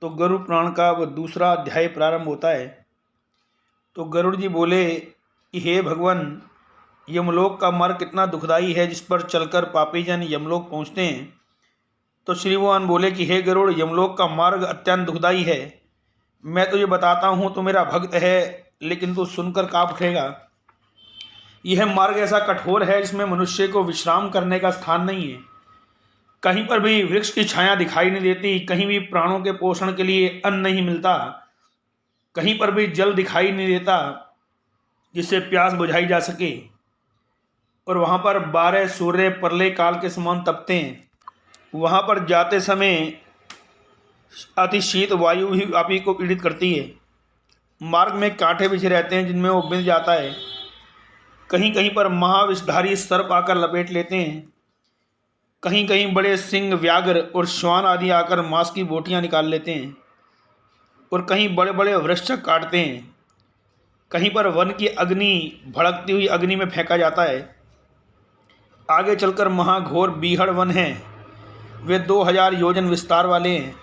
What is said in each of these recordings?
तो गरुड़ पुराण का वो दूसरा अध्याय प्रारंभ होता है। तो गरुड़ जी बोले कि हे भगवान, यमलोक का मार्ग कितना दुखदाई है, जिस पर चलकर पापी जन यमलोक पहुँचते हैं। तो श्री भगवान बोले कि हे गरुड़, यमलोक का मार्ग अत्यंत दुखदाई है। मैं तुझे बताता हूँ, तो मेरा भक्त है, लेकिन तू सुनकर काँप उठेगा। यह मार्ग ऐसा कठोर है जिसमें मनुष्य को विश्राम करने का स्थान नहीं है। कहीं पर भी वृक्ष की छाया दिखाई नहीं देती, कहीं भी प्राणों के पोषण के लिए अन्न नहीं मिलता, कहीं पर भी जल दिखाई नहीं देता जिससे प्यास बुझाई जा सके। और वहाँ पर 12 सूर्य प्रलय काल के समान तपते हैं। वहाँ पर जाते समय अति शीत वायु भी आप ही को पीड़ित करती है। मार्ग में कांटे बिछे रहते हैं जिनमें वो बिंध जाता है। कहीं कहीं पर महाविषधारी सर्प आकर लपेट लेते हैं। कहीं कहीं बड़े सिंह, व्याघ्र और श्वान आदि आकर मांस की बोटियां निकाल लेते हैं। और कहीं बड़े बड़े वृक्ष काटते हैं। कहीं पर वन की अग्नि, भड़कती हुई अग्नि में फेंका जाता है। आगे चलकर महाघोर बीहड़ वन है। वे 2000 योजन विस्तार वाले हैं।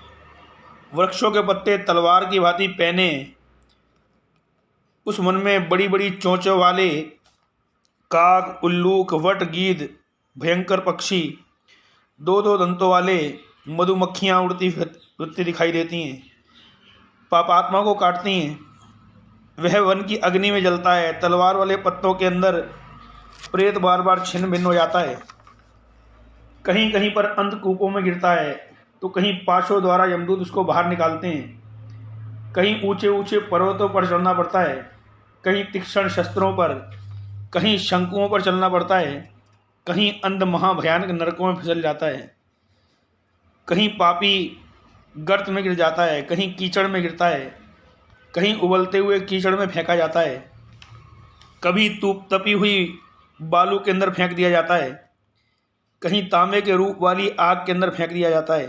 वृक्षों के पत्ते तलवार की भांति पहने। उस वन में बड़ी बड़ी चोंचों वाले काग, उल्लूक, वट, गीद, भयंकर पक्षी, 2-2 दंतों वाले मधुमक्खियाँ उड़ती दिखाई देती हैं, पापात्मा को काटती हैं। वह वन की अग्नि में जलता है। तलवार वाले पत्तों के अंदर प्रेत बार बार छिन्न भिन्न हो जाता है। कहीं कहीं पर अंधकूपों में गिरता है, तो कहीं पाशों द्वारा यमदूत उसको बाहर निकालते हैं। कहीं ऊंचे ऊंचे पर्वतों पर चढ़ना पड़ता है, कहीं तीक्ष्ण शस्त्रों पर, कहीं शंकुओं पर चलना पड़ता है, कहीं अंध महाभयानक नरकों में फिसल जाता है। कहीं पापी गर्त में गिर जाता है, कहीं कीचड़ में गिरता है, कहीं उबलते हुए कीचड़ में फेंका जाता है, कभी तपी हुई बालू के अंदर फेंक दिया जाता है, कहीं तांबे के रूप वाली आग के अंदर फेंक दिया जाता है,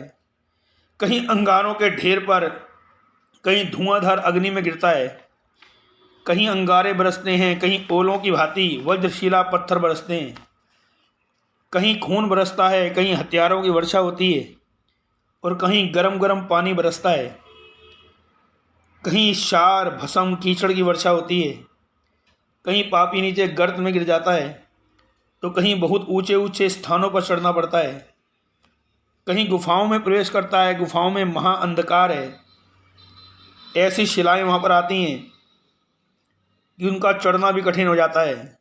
कहीं अंगारों के ढेर पर, कहीं धुआंधार अग्नि में गिरता है, कहीं अंगारे बरसते हैं, कहीं ओलों की भांति वज्रशिला पत्थर बरसते हैं, कहीं खून बरसता है, कहीं हथियारों की वर्षा होती है, और कहीं गरम गरम पानी बरसता है, कहीं शार, भस्म, कीचड़ की वर्षा होती है, कहीं पापी नीचे गर्त में गिर जाता है, तो कहीं बहुत ऊंचे ऊंचे स्थानों पर चढ़ना पड़ता है, कहीं गुफाओं में प्रवेश करता है। गुफाओं में महा अंधकार है। ऐसी शिलाएं वहाँ पर आती हैं कि उनका चढ़ना भी कठिन हो जाता है।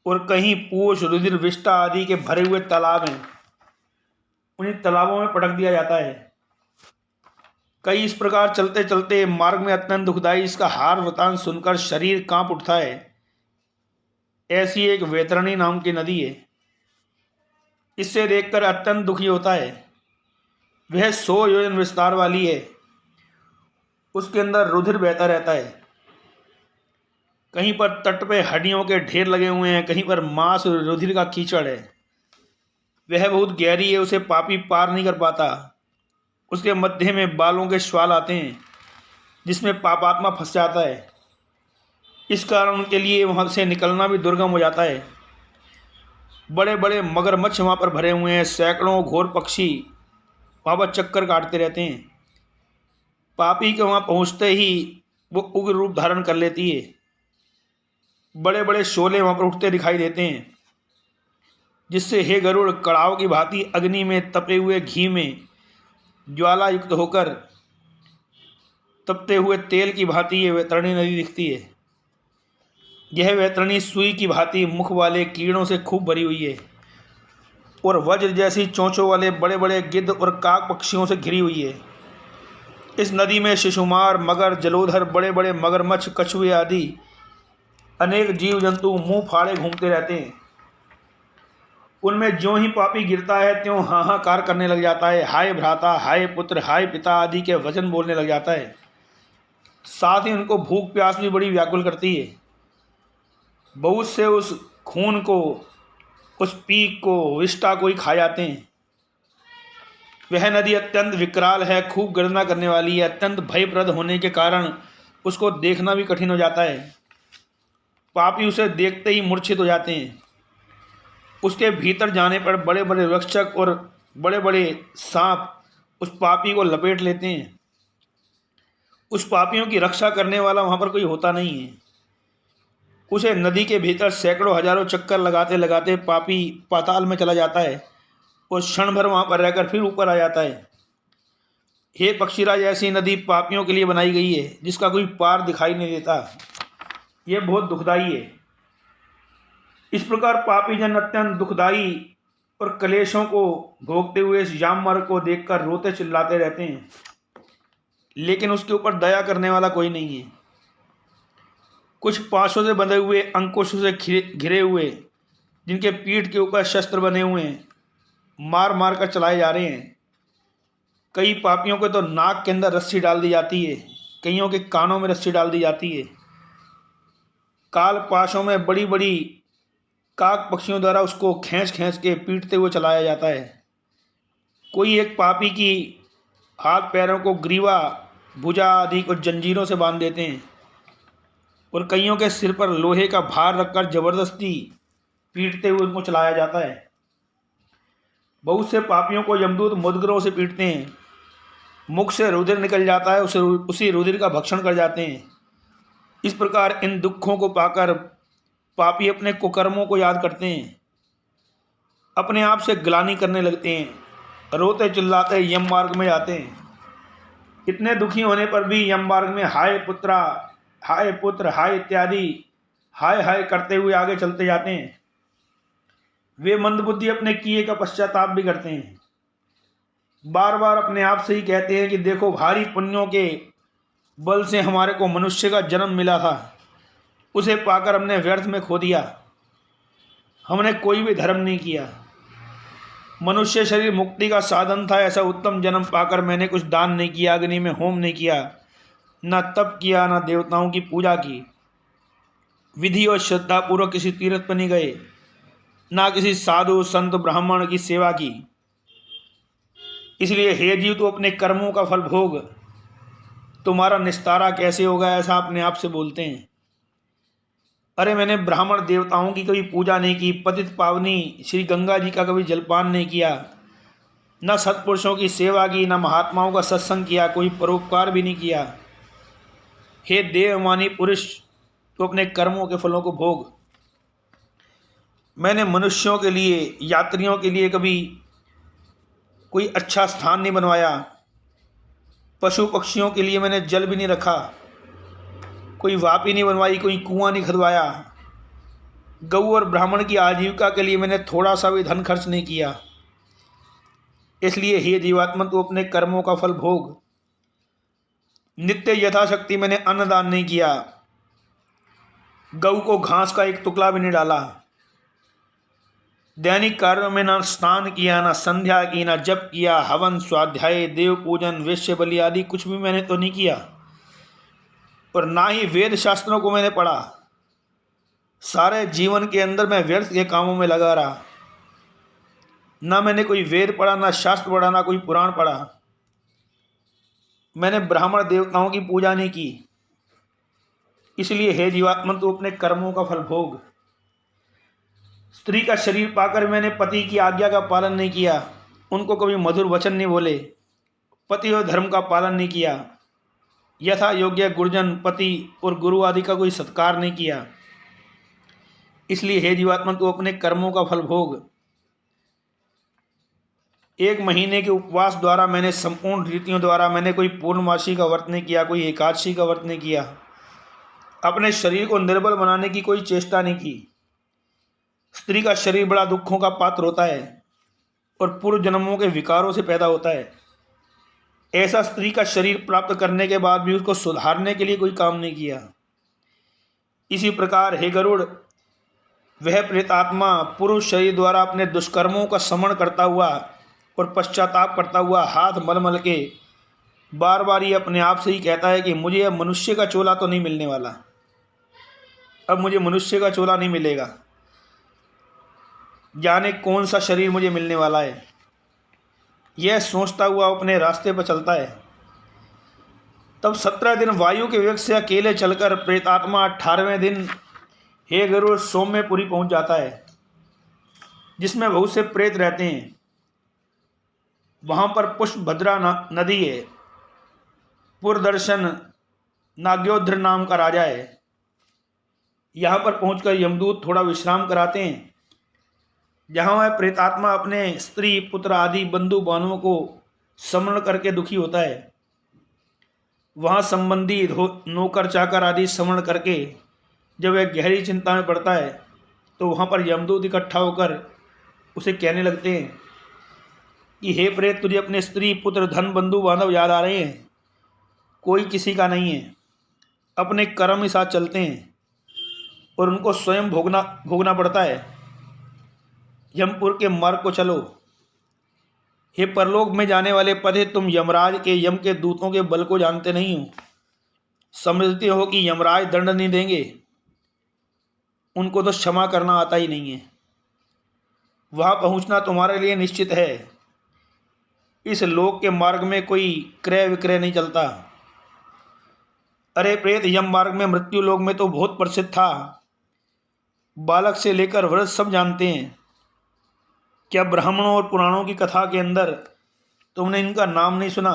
और कहीं पूछ, रुधिर, विष्टा आदि के भरे हुए तालाब हैं, उन्हीं तालाबों में पटक दिया जाता है। कई इस प्रकार चलते चलते मार्ग में अत्यंत दुखदाई इसका हार वृतांत सुनकर शरीर कांप उठता है। ऐसी एक वैतरणी नाम की नदी है। इससे देखकर अत्यंत दुखी होता है। वह 100 योजन विस्तार वाली है। उसके अंदर रुधिर बहता रहता है। कहीं पर तट पे हड्डियों के ढेर लगे हुए हैं, कहीं पर मांस और रुधिर का कीचड़ है। वह बहुत गहरी है, उसे पापी पार नहीं कर पाता। उसके मध्य में बालों के श्वाल आते हैं, जिसमें पापात्मा फंस जाता है। इस कारण उनके लिए वहाँ से निकलना भी दुर्गम हो जाता है। बड़े बड़े मगरमच्छ वहाँ पर भरे हुए हैं। सैकड़ों घोर पक्षी वहाँ पर चक्कर काटते रहते हैं। पापी के वहाँ पहुँचते ही वो उग्र रूप धारण कर लेती है। बड़े बड़े शोले वहाँ पर उठते दिखाई देते हैं, जिससे हे गरुड़, कड़ाव की भांति अग्नि में तपे हुए घी में ज्वाला युक्त होकर तपते हुए तेल की भांति ये वैतरणी नदी दिखती है। यह वैतरणी सुई की भांति मुख वाले कीड़ों से खूब भरी हुई है और वज्र जैसी चोंचों वाले बड़े बड़े गिद्ध और काक पक्षियों से घिरी हुई है। इस नदी में शिशुमार, मगर, जलोधर, बड़े बड़े मगरमच्छ, कछुए आदि अनेक जीव जंतु मुंह फाड़े घूमते रहते हैं। उनमें ज्यों ही पापी गिरता है त्यों हाहाकार करने लग जाता है। हाय भ्राता, हाय पुत्र, हाय पिता आदि के वचन बोलने लग जाता है। साथ ही उनको भूख प्यास भी बड़ी व्याकुल करती है। बहुत से उस खून को, उस पीक को, विष्टा को ही खा जाते हैं। वह नदी अत्यंत विकराल है, खूब गर्जना करने वाली है। अत्यंत भयप्रद होने के कारण उसको देखना भी कठिन हो जाता है। पापी उसे देखते ही मूर्छित हो जाते हैं। उसके भीतर जाने पर बड़े बड़े रक्षक और बड़े बड़े सांप उस पापी को लपेट लेते हैं। उस पापियों की रक्षा करने वाला वहाँ पर कोई होता नहीं है। उसे नदी के भीतर सैकड़ों हजारों चक्कर लगाते लगाते पापी पाताल में चला जाता है और क्षण भर वहाँ पर रहकर फिर ऊपर आ जाता है। हे पक्षीराज, ऐसी नदी पापियों के लिए बनाई गई है जिसका कोई पार दिखाई नहीं देता। यह बहुत दुखदाई है। इस प्रकार पापी जन अत्यंत दुखदाई और कलेशों को भोगते हुए इस याम मार्ग को देखकर रोते चिल्लाते रहते हैं, लेकिन उसके ऊपर दया करने वाला कोई नहीं है। कुछ पाशों से बंधे हुए, अंकुशों से घिरे हुए, जिनके पीठ के ऊपर शस्त्र बने हुए हैं, मार मार कर चलाए जा रहे हैं। कई पापियों के तो नाक के अंदर रस्सी डाल दी जाती है, कईयों के कानों में रस्सी डाल दी जाती है। काल पाशों में बड़ी बड़ी काक पक्षियों द्वारा उसको खींच खींच के पीटते हुए चलाया जाता है। कोई एक पापी की हाथ पैरों को ग्रीवा, भुजा आदि को जंजीरों से बांध देते हैं और कईयों के सिर पर लोहे का भार रखकर जबरदस्ती पीटते हुए उनको चलाया जाता है। बहुत से पापियों को यमदूत मुद्गरों से पीटते हैं। मुख से रुधिर निकल जाता है, उसी रुधिर का भक्षण कर जाते हैं। इस प्रकार इन दुखों को पाकर पापी अपने कुकर्मों को याद करते हैं, अपने आप से ग्लानि करने लगते हैं, रोते चिल्लाते यम मार्ग में जाते हैं। इतने दुखी होने पर भी यम मार्ग में हाय पुत्रा, हाय पुत्र, हाय इत्यादि हाय हाय करते हुए आगे चलते जाते हैं। वे मंदबुद्धि अपने किए का पश्चाताप भी करते हैं। बार बार अपने आप से ही कहते हैं कि देखो, भारी पुण्यों के बल से हमारे को मनुष्य का जन्म मिला था, उसे पाकर हमने व्यर्थ में खो दिया। हमने कोई भी धर्म नहीं किया। मनुष्य शरीर मुक्ति का साधन था। ऐसा उत्तम जन्म पाकर मैंने कुछ दान नहीं किया, अग्नि में होम नहीं किया, न तप किया, न देवताओं की पूजा की, विधि और श्रद्धापूर्वक किसी तीर्थ पर नहीं गए, ना किसी साधु संत ब्राह्मण की सेवा की। इसलिए हे जीव, तू अपने कर्मों का फल भोग, तुम्हारा निस्तारा कैसे होगा, ऐसा अपने आप से बोलते हैं। अरे मैंने ब्राह्मण देवताओं की कभी पूजा नहीं की, पतित पावनी श्री गंगा जी का कभी जलपान नहीं किया, न सत्पुरुषों की सेवा की, न महात्माओं का सत्संग किया, कोई परोपकार भी नहीं किया। हे देवमानी पुरुष, तू अपने कर्मों के फलों को भोग। मैंने मनुष्यों के लिए, यात्रियों के लिए कभी कोई अच्छा स्थान नहीं बनवाया। पशु पक्षियों के लिए मैंने जल भी नहीं रखा, कोई वापी नहीं बनवाई, कोई कुआं नहीं खुदवाया। गऊ और ब्राह्मण की आजीविका के लिए मैंने थोड़ा सा भी धन खर्च नहीं किया। इसलिए हे जीवात्मा, तू अपने कर्मों का फल भोग। नित्य यथाशक्ति मैंने अन्नदान नहीं किया, गऊ को घास का एक टुकड़ा भी नहीं डाला। दैनिक कार्यों में न स्नान किया, न संध्या की, न जप किया, हवन, स्वाध्याय, देव पूजन, वैश्य बलि आदि कुछ भी मैंने तो नहीं किया। और ना ही वेद शास्त्रों को मैंने पढ़ा। सारे जीवन के अंदर मैं व्यर्थ के कामों में लगा रहा। ना मैंने कोई वेद पढ़ा, ना शास्त्र पढ़ा, ना कोई पुराण पढ़ा। मैंने ब्राह्मण देवताओं की पूजा नहीं की। इसलिए हे जीवात्मा, तू अपने कर्मों का फल भोग। स्त्री का शरीर पाकर मैंने पति की आज्ञा का पालन नहीं किया, उनको कभी मधुर वचन नहीं बोले, पति और धर्म का पालन नहीं किया, यथा योग्य गुरुजन, पति और गुरु आदि का कोई सत्कार नहीं किया। इसलिए हे जीवात्मा, तू अपने कर्मों का फल भोग। एक महीने के उपवास द्वारा मैंने, संपूर्ण रीतियों द्वारा मैंने कोई पूर्णमासी का व्रत नहीं किया, कोई एकादशी का व्रत नहीं किया। अपने शरीर को निर्बल बनाने की कोई चेष्टा नहीं की। स्त्री का शरीर बड़ा दुखों का पात्र होता है और पूर्व जन्मों के विकारों से पैदा होता है। ऐसा स्त्री का शरीर प्राप्त करने के बाद भी उसको सुधारने के लिए कोई काम नहीं किया। इसी प्रकार हे गरुड़, वह प्रेतात्मा पुरुष शरीर द्वारा अपने दुष्कर्मों का समन करता हुआ और पश्चाताप करता हुआ हाथ मल मल के बार बार ये अपने आप से ही कहता है कि मुझे अब मनुष्य का चोला तो नहीं मिलने वाला, अब मुझे मनुष्य का चोला नहीं मिलेगा, जाने कौन सा शरीर मुझे मिलने वाला है। यह सोचता हुआ अपने रास्ते पर चलता है। तब 17 दिन वायु के वेग से अकेले चलकर प्रेतात्मा 18वें दिन हे गरुड़ सौम्यपुरी पहुंच जाता है, जिसमें बहुत से प्रेत रहते हैं। वहां पर पुष्पभद्रा नदी है। पुरदर्शन नाग्योध्र नाम का राजा है। यहाँ पर पहुंचकर यमदूत थोड़ा विश्राम कराते हैं। जहाँ वह प्रेतात्मा अपने स्त्री पुत्र आदि बंधु बानुओं को स्मरण करके दुखी होता है, वहाँ संबंधी नौकर चाकर आदि स्मरण करके जब वह गहरी चिंता में पड़ता है तो वहाँ पर यमदूत इकट्ठा होकर उसे कहने लगते हैं कि हे प्रेत, तुझे अपने स्त्री पुत्र धन बंधु बांधव याद आ रहे हैं? कोई किसी का नहीं है, अपने कर्म ही साथ चलते हैं और उनको स्वयं भोगना पड़ता है। यमपुर के मार्ग को चलो। हे परलोक में जाने वाले पथे, तुम यमराज के यम के दूतों के बल को जानते नहीं हो। समझते हो कि यमराज दंड नहीं देंगे, उनको तो क्षमा करना आता ही नहीं है। वहाँ पहुँचना तुम्हारे लिए निश्चित है। इस लोक के मार्ग में कोई क्रय विक्रय नहीं चलता। अरे प्रेत, यम मार्ग में मृत्यु लोक में तो बहुत प्रसिद्ध था। बालक से लेकर वृद्ध सब जानते हैं। क्या ब्राह्मणों और पुराणों की कथा के अंदर तुमने इनका नाम नहीं सुना?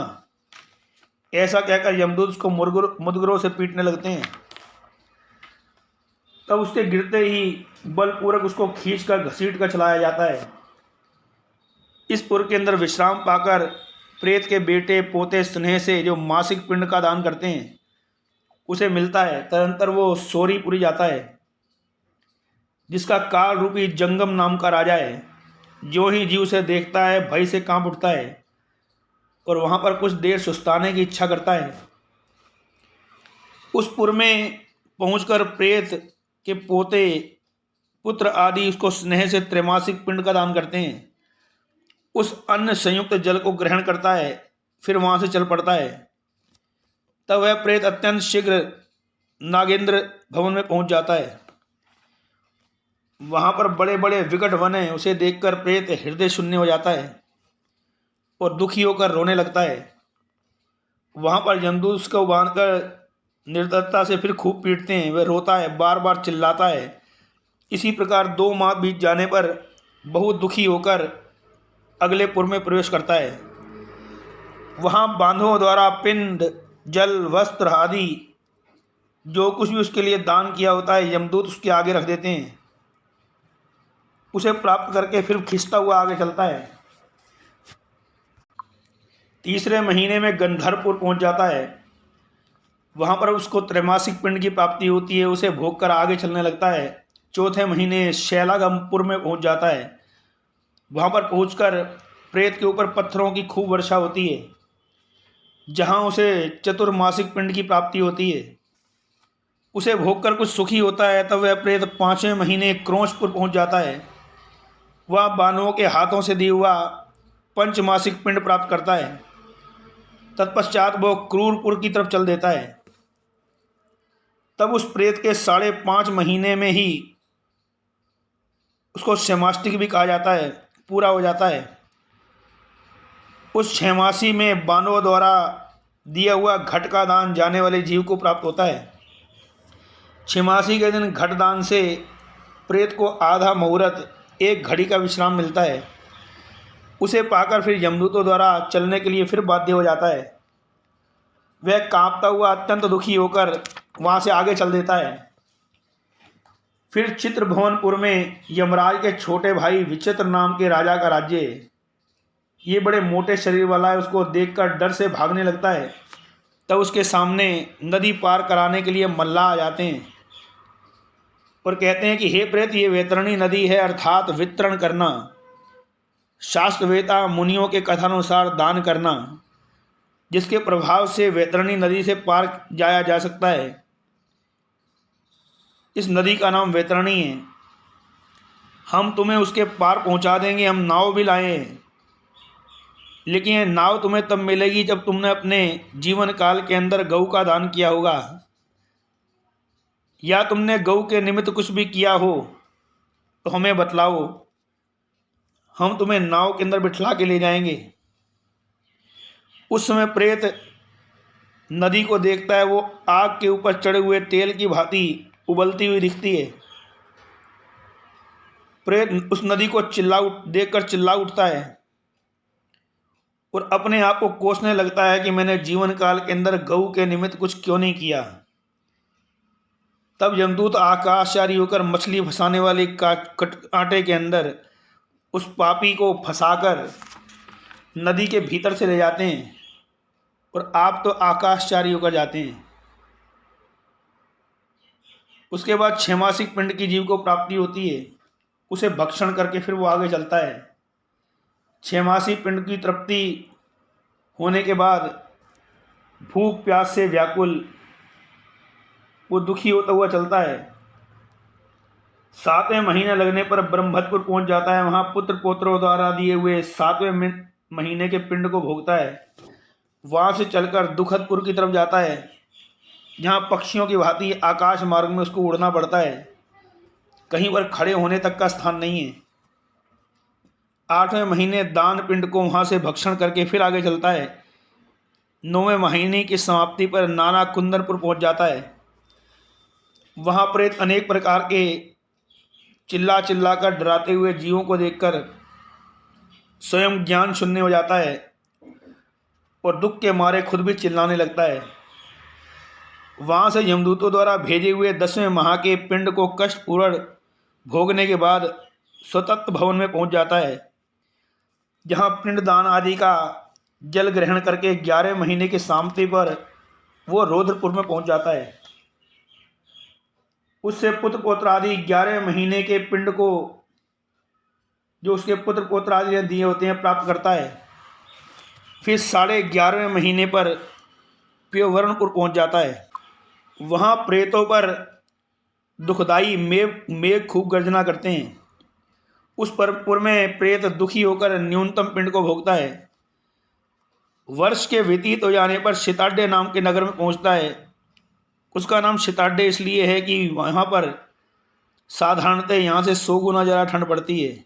ऐसा कहकर यमदूत उसको मुदगरों से पीटने लगते हैं। तब उसके गिरते ही बलपूर्वक उसको खींचकर घसीट कर चलाया जाता है। इस पुर के अंदर विश्राम पाकर प्रेत के बेटे पोते स्नेह से जो मासिक पिंड का दान करते हैं उसे मिलता है। तदंतर वो सोरीपुरी जाता है, जिसका काल रूपी जंगम नाम का राजा है। जो ही जीव उसे देखता है भय से कांप उठता है और वहाँ पर कुछ देर सुस्ताने की इच्छा करता है। उस पुर में पहुंचकर प्रेत के पोते पुत्र आदि उसको स्नेह से त्रैमासिक पिंड का दान करते हैं। उस अन्न संयुक्त जल को ग्रहण करता है, फिर वहाँ से चल पड़ता है। तब वह प्रेत अत्यंत शीघ्र नागेंद्र भवन में पहुंच जाता है। वहाँ पर बड़े बड़े विकट वन हैं। उसे देखकर प्रेत हृदय शून्य हो जाता है और दुखी होकर रोने लगता है। वहाँ पर यमदूत उसको बांधकर निर्दयता से फिर खूब पीटते हैं। वह रोता है, बार बार चिल्लाता है। इसी प्रकार 2 माह बीत जाने पर बहुत दुखी होकर अगले पुर में प्रवेश करता है। वहाँ बांधवों द्वारा पिंड, जल, वस्त्र आदि जो कुछ भी उसके लिए दान किया होता है यमदूत उसके आगे रख देते हैं। उसे प्राप्त करके फिर खिंचता हुआ आगे चलता है। तीसरे महीने में गंधर्वपुर पहुंच जाता है। वहाँ पर उसको त्रैमासिक पिंड की प्राप्ति होती है। उसे भोग कर आगे चलने लगता है। चौथे महीने शैलागमपुर में पहुंच जाता है। वहाँ पर पहुंचकर प्रेत के ऊपर पत्थरों की खूब वर्षा होती है, जहाँ उसे चतुर्मासिक पिंड की प्राप्ति होती है। उसे भोग कर कुछ सुखी होता है। तब वह प्रेत 5वें महीने क्रोशपुर पहुँच जाता है। वह बानुओं के हाथों से दिया हुआ पंचमासिक पिंड प्राप्त करता है। तत्पश्चात वो क्रूरपुर की तरफ चल देता है। तब उस प्रेत के 5.5 महीने में ही उसको क्षमाष्टिक भी कहा जाता है, पूरा हो जाता है। उस क्षमासी में बानुओं द्वारा दिया हुआ घट का दान जाने वाले जीव को प्राप्त होता है। छिमासी के दिन घट दान से प्रेत को आधा मुहूर्त 1 घड़ी का विश्राम मिलता है। उसे पाकर फिर यमदूतों द्वारा चलने के लिए फिर बाध्य हो जाता है। वह कांपता हुआ अत्यंत दुखी होकर वहाँ से आगे चल देता है। फिर चित्रभुवनपुर में यमराज के छोटे भाई विचित्र नाम के राजा का राज्य है। ये बड़े मोटे शरीर वाला है। उसको देखकर डर से भागने लगता है। तब उसके सामने नदी पार कराने के लिए मल्लाह आ जाते हैं और कहते हैं कि हे प्रेत, ये वैतरणी नदी है, अर्थात वितरण करना, शास्त्रवेता मुनियों के कथानुसार दान करना, जिसके प्रभाव से वैतरणी नदी से पार जाया जा सकता है। इस नदी का नाम वैतरणी है। हम तुम्हें उसके पार पहुंचा देंगे। हम नाव भी लाए हैं, लेकिन ये नाव तुम्हें तब मिलेगी जब तुमने अपने जीवन काल के अंदर गऊ का दान किया होगा, या तुमने गऊ के निमित्त कुछ भी किया हो तो हमें बतलाओ, हम तुम्हें नाव के अंदर बिठला के ले जाएंगे। उस समय प्रेत नदी को देखता है। वो आग के ऊपर चढ़े हुए तेल की भांति उबलती हुई दिखती है। प्रेत उस नदी को देखकर चिल्ला उठता है और अपने आप को कोसने लगता है कि मैंने जीवन काल के अंदर गऊ के निमित्त कुछ क्यों नहीं किया। तब यमदूत आकाशचारी होकर मछली फंसाने वाले कांटे के अंदर उस पापी को फंसाकर नदी के भीतर से ले जाते हैं और आप तो आकाशचारी होकर जाते हैं। उसके बाद छमासिक पिंड की जीव को प्राप्ति होती है, उसे भक्षण करके फिर वो आगे चलता है। छमासी पिंड की तृप्ति होने के बाद भूख प्यास से व्याकुल वो दुखी होता हुआ चलता है। 7वें महीने लगने पर ब्रह्मत्पुर पहुंच जाता है। वहां पुत्र पौत्रों द्वारा दिए हुए 7वें महीने के पिंड को भोगता है। वहां से चलकर दुखदपुर की तरफ जाता है, जहां पक्षियों की भांति आकाश मार्ग में उसको उड़ना पड़ता है। कहीं पर खड़े होने तक का स्थान नहीं है। 8वें महीने दान पिंड को वहां से भक्षण करके फिर आगे चलता है। 9वें महीने की समाप्ति पर नाना कुंदनपुर पहुंच जाता है। वहां प्रेत अनेक प्रकार के चिल्ला चिल्ला कर डराते हुए जीवों को देखकर स्वयं ज्ञान शून्य हो जाता है और दुख के मारे खुद भी चिल्लाने लगता है। वहां से यमदूतों द्वारा भेजे हुए 10वें माह के पिंड को कष्टपूर्ण भोगने के बाद स्वतत्व भवन में पहुंच जाता है, जहां पिंडदान आदि का जल ग्रहण करके 11वें महीने की समाप्ति पर वो रौद्रपुर में पहुंच जाता है। उससे पुत्र पौत्र आदि 11वें महीने के पिंड को जो उसके पुत्र पौत्र आदि दिए होते हैं प्राप्त करता है। फिर 11.5वें महीने पर प्यवरणपुर पहुंच जाता है। वहां प्रेतों पर दुखदाई मेघ खूब गर्जना करते हैं। उस पुर में प्रेत दुखी होकर न्यूनतम पिंड को भोगता है। वर्ष के व्यतीत हो जाने पर शिताड्य नाम के नगर में पहुंचता है। उसका नाम शिताड्य इसलिए है कि वहाँ पर साधारणतः यहाँ से 100 गुना ज़्यादा ठंड पड़ती है।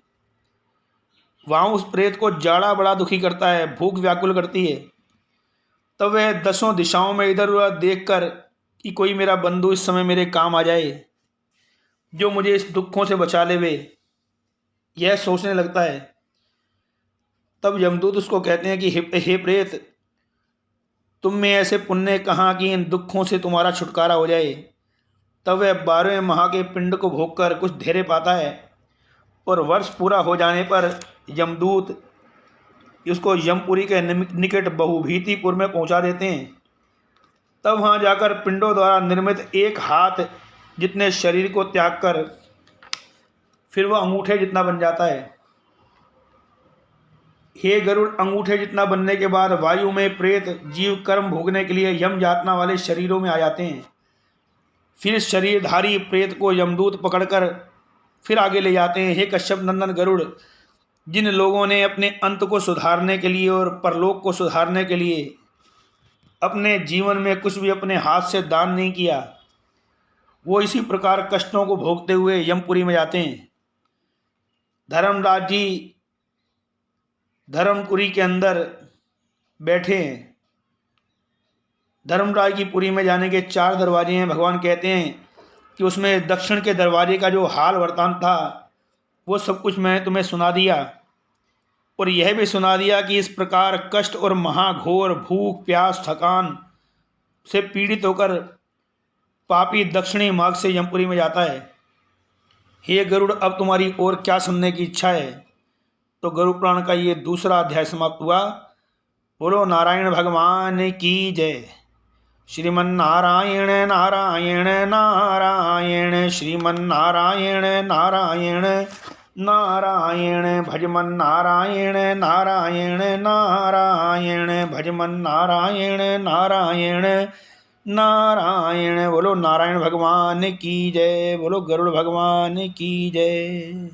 वहाँ उस प्रेत को जाड़ा बड़ा दुखी करता है, भूख व्याकुल करती है। तब वह 10 दिशाओं में इधर उधर देखकर कि कोई मेरा बंधु इस समय मेरे काम आ जाए, जो मुझे इस दुखों से बचा लेवे, यह सोचने लगता है। तब यमदूत उसको कहते हैं कि हे प्रेत, तुम में ऐसे पुण्य कहाँ कि इन दुखों से तुम्हारा छुटकारा हो जाए। तब वह 12वें माह के पिंड को भोगकर कुछ धैर्य पाता है और वर्ष पूरा हो जाने पर यमदूत उसको यमपुरी के निकट बहुभीतिपुर में पहुंचा देते हैं। तब वहाँ जाकर पिंडों द्वारा निर्मित 1 हाथ जितने शरीर को त्याग कर फिर वह अंगूठे जितना बन जाता है। हे गरुड़, अंगूठे जितना बनने के बाद वायु में प्रेत जीव कर्म भोगने के लिए यम यातना वाले शरीरों में आ जाते हैं। फिर शरीरधारी प्रेत को यमदूत पकड़कर फिर आगे ले जाते हैं। हे कश्यप नंदन गरुड़, जिन लोगों ने अपने अंत को सुधारने के लिए और परलोक को सुधारने के लिए अपने जीवन में कुछ भी अपने हाथ से दान नहीं किया, वो इसी प्रकार कष्टों को भोगते हुए यमपुरी में जाते हैं। धर्मराज जी धर्मपुरी के अंदर बैठे हैं। धर्मराज की पुरी में जाने के 4 दरवाजे हैं। भगवान कहते हैं कि उसमें दक्षिण के दरवाजे का जो हाल वर्तान था वो सब कुछ मैं तुम्हें सुना दिया, और यह भी सुना दिया कि इस प्रकार कष्ट और महाघोर भूख प्यास थकान से पीड़ित होकर पापी दक्षिणी मार्ग से यमपुरी में जाता है। हे गरुड़, अब तुम्हारी और क्या सुनने की इच्छा है? तो गरुड़ पुराण का ये दूसरा अध्याय समाप्त हुआ। बोलो नारायण भगवान की जय। श्रीमन्नारायण नारायण नारायण, श्रीमन्नारायण नारायण नारायण, भजमन नारायण नारायण नारायण, भजमन नारायण नारायण नारायण। बोलो नारायण भगवान की जय। बोलो गरुड़ भगवान की जय।